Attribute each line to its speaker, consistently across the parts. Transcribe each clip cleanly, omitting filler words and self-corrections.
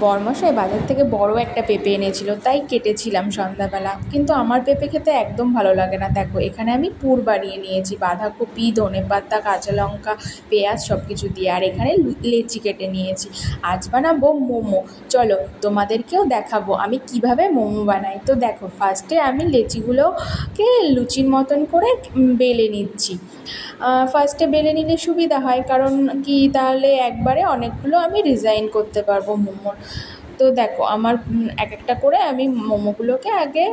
Speaker 1: বরমশাই বাজার থেকে বড় একটা পেঁপে এনেছিল, তাই কেটেছিলাম সন্ধ্যাবেলা। কিন্তু আমার পেঁপে খেতে একদম ভালো লাগে না। দেখো এখানে আমি পুর বানিয়ে নিয়েছি বাঁধাকপি, ধনেপাতা, কাঁচা লঙ্কা, পেঁয়াজ সব কিছু দিয়ে। আর এখানে লেচি কেটে নিয়েছি। আজ বানাবো মোমো। চলো তোমাদেরকেও দেখাবো আমি কিভাবে মোমো বানাই। তো দেখো ফার্স্টে আমি লেচিগুলোকে লুচির মতন করে বেলে নিচ্ছি। ফার্স্টে বেলে নিলে সুবিধা হয়, কারণ কি তাহলে একবারে অনেকগুলো আমি ডিজাইন করতে পারবো মোমোর। তো দেখো আমার এক একটা করে আমি মোমোগুলোকে আগে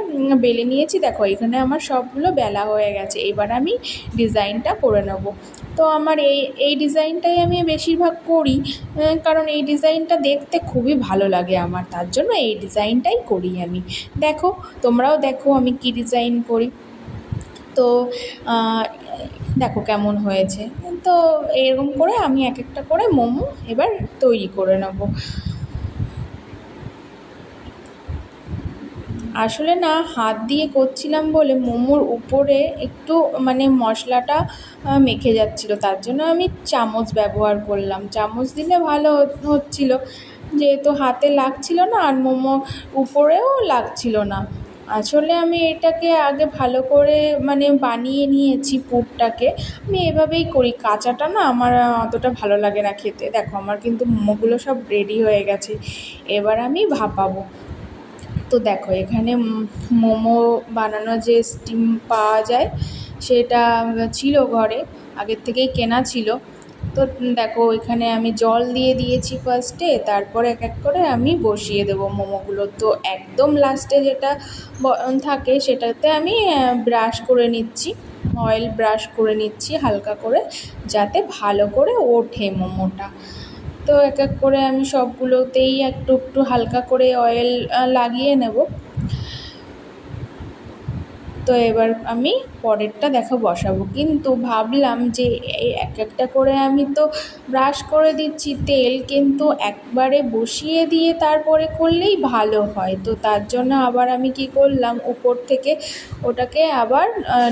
Speaker 1: বেলে নিয়েছি। দেখো এখানে আমার সবগুলো বেলা হয়ে গেছে। এবার আমি ডিজাইনটা করে নেব। তো আমার এই ডিজাইনটাই আমি বেশিরভাগ করি, কারণ এই ডিজাইনটা দেখতে খুবই ভালো লাগে আমার, তার জন্য এই ডিজাইনটাই করি আমি। দেখো তোমরাও দেখো আমি কি ডিজাইন করি। তো দেখো কেমন হয়েছে। তো এরকম করে আমি এক একটা করে মোমো এবার তৈরি করে নেব। আসলে না হাত দিয়ে করছিলাম বলে মোমোর উপরে একটু মানে মশলাটা মেখে যাচ্ছিলো, তার জন্য আমি চামচ ব্যবহার করলাম। চামচ দিলে ভালো হচ্ছিলো, যেহেতু হাতে লাগছিল না আর মোমো উপরেও লাগছিল না। আসলে আমি এটাকে আগে ভালো করে মানে বানিয়ে নিয়েছি পুরটাকে। আমি এভাবেই করি, কাঁচাটা না আমার অতটা ভালো লাগে না খেতে। দেখো আমার কিন্তু মোমোগুলো সব রেডি হয়ে গেছে, এবার আমি ভাপাবো। তো দেখো এখানে মোমো বানানো যে স্টিম পাওয়া যায় সেটা ছিল ঘরে, আগের থেকেই কেনা ছিল। তো দেখো এখানে আমি জল দিয়ে দিয়েছি ফার্স্টে, তারপরে এক এক করে আমি বসিয়ে দেবো মোমোগুলো। তো একদম লাস্টে যেটা থাকে সেটাতে আমি ব্রাশ করে নিচ্ছি, অয়েল ব্রাশ করে নিচ্ছি হালকা করে, যাতে ভালো করে ওঠে মোমোটা। তো এক এক করে আমি সবগুলোতেই একটু একটু হালকা করে অয়েল লাগিয়ে নেব। তো এবার আমি পরেরটা দেখো বসাবো, কিন্তু ভাবলাম যে এই এক একটা করে আমি তো ব্রাশ করে দিচ্ছি তেল, কিন্তু একবারে বসিয়ে দিয়ে তারপরে করলেই ভালো হয়। তো তার জন্য আবার আমি কি করলাম, উপর থেকে ওটাকে আবার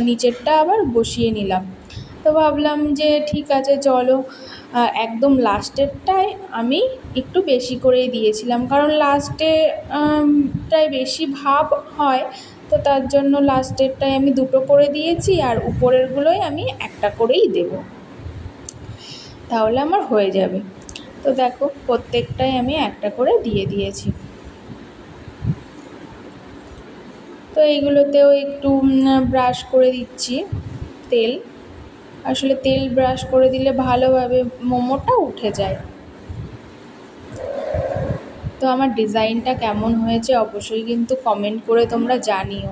Speaker 1: নিচেরটা আবার বসিয়ে নিলাম। তো ভাবলাম যে ঠিক আছে চলো, একদম লাস্টেরটায় আমি একটু বেশি করেই দিয়েছিলাম, কারণ লাস্টে টায় বেশি ভাব হয়। তো তার জন্য লাস্টেরটায় আমি দুটো করে দিয়েছি, আর উপরেরগুলোই আমি একটা করেই দেব, তাহলে আমার হয়ে যাবে। তো দেখো প্রত্যেকটাই আমি একটা করে দিয়ে দিয়েছি। তো এইগুলোতেও একটু ব্রাশ করে দিচ্ছি তেল। আসলে তেল ব্রাশ করে দিলে ভালোভাবে মোমোটা উঠে যায়। তো আমার ডিজাইনটা কেমন হয়েছে অবশ্যই কিন্তু কমেন্ট করে তোমরা জানিও।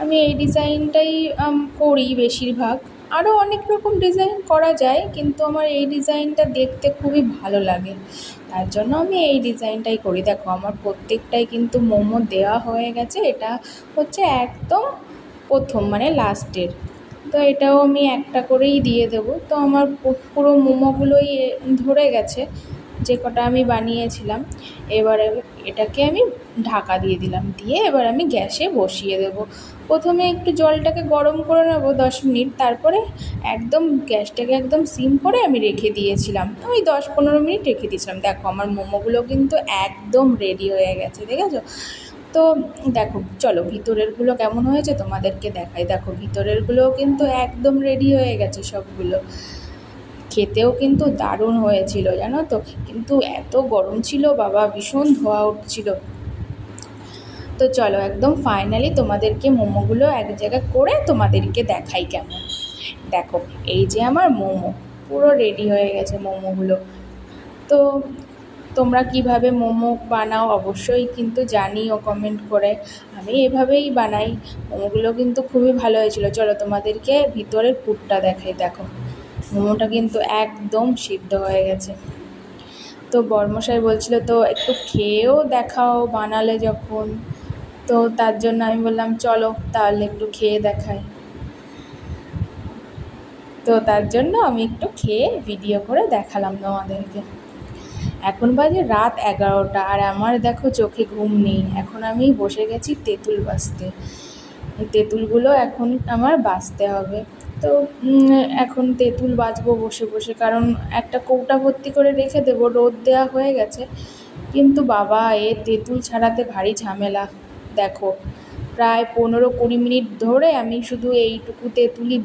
Speaker 1: আমি এই ডিজাইনটাই করি বেশিরভাগ। আরও অনেক রকম ডিজাইন করা যায়, কিন্তু আমার এই ডিজাইনটা দেখতে খুবই ভালো লাগে, তার জন্য আমি এই ডিজাইনটাই করি। দেখো আমার প্রত্যেকটাই কিন্তু মোমো দেওয়া হয়ে গেছে, এটা হচ্ছে একদম প্রথম মানে লাস্টের। তো এটাও আমি একটা করেই দিয়ে দেবো। তো আমার পুরো মোমোগুলোই ধরে গেছে যে কটা আমি বানিয়েছিলাম। এবারে এটাকে আমি ঢাকা দিয়ে দিলাম, দিয়ে এবার আমি গ্যাসে বসিয়ে দেবো। প্রথমে একটু জলটাকে গরম করে নেব 10 মিনিট, তারপরে একদম গ্যাসটাকে একদম সিম করে আমি রেখে দিয়েছিলাম, ওই 10-15 মিনিট রেখে দিয়েছিলাম। দেখো আমার মোমোগুলো কিন্তু একদম রেডি হয়ে গেছে, দেখেছো? তো দেখো চলো ভিতরেরগুলো কেমন হয়েছে তোমাদেরকে দেখাই। দেখো ভিতরেরগুলোও কিন্তু একদম রেডি হয়ে গেছে সবগুলো। খেতেও কিন্তু দারুণ হয়েছিল জানো তো, কিন্তু এত গরম ছিল বাবা, ভীষণ ধোঁয়া উঠছিল। তো চলো একদম ফাইনালি তোমাদেরকে মোমোগুলো এক জায়গায় করে তোমাদেরকে দেখাই কেমন। দেখো এই যে আমার মোমো পুরো রেডি হয়ে গেছে মোমোগুলো। তো তোমরা কিভাবে মোমো বানাও অবশ্যই কিন্তু জানিও কমেন্ট করে। আমি এভাবেই বানাই, মোমোগুলো কিন্তু খুবই ভালো হয়েছিল। চলো তোমাদেরকে ভিতরের পুরটা দেখাই। দেখো মোমোটা কিন্তু একদম সিদ্ধ হয়ে গেছে। তো বরমশাই বলছিল তো একটু খেয়েও দেখাও বানালে যখন, তো তার জন্য আমি বললাম চলো তাহলে একটু খেয়ে দেখাই। তো তার জন্য আমি একটু খেয়ে ভিডিও করে দেখালাম তোমাদেরকে। এখন বাজে রাত 11টা, আর আমার দেখো চোখে ঘুম নেই। এখন আমি বসে গেছি তেঁতুল বাছতে, তেঁতুলগুলো এখন আমার বাছতে হবে। তো এখন তেঁতুল বাছবো বসে বসে, কারণ একটা কৌটা ভর্তি করে রেখে দেবো, রোদ দেওয়া হয়ে গেছে, কিন্তু বাবা তেঁতুল ছাড়াতে ভারী ঝামেলা। দেখো, প্রায় 15-20 মিনিট ধরে আমি শুধু এইটুকু তেঁতুলই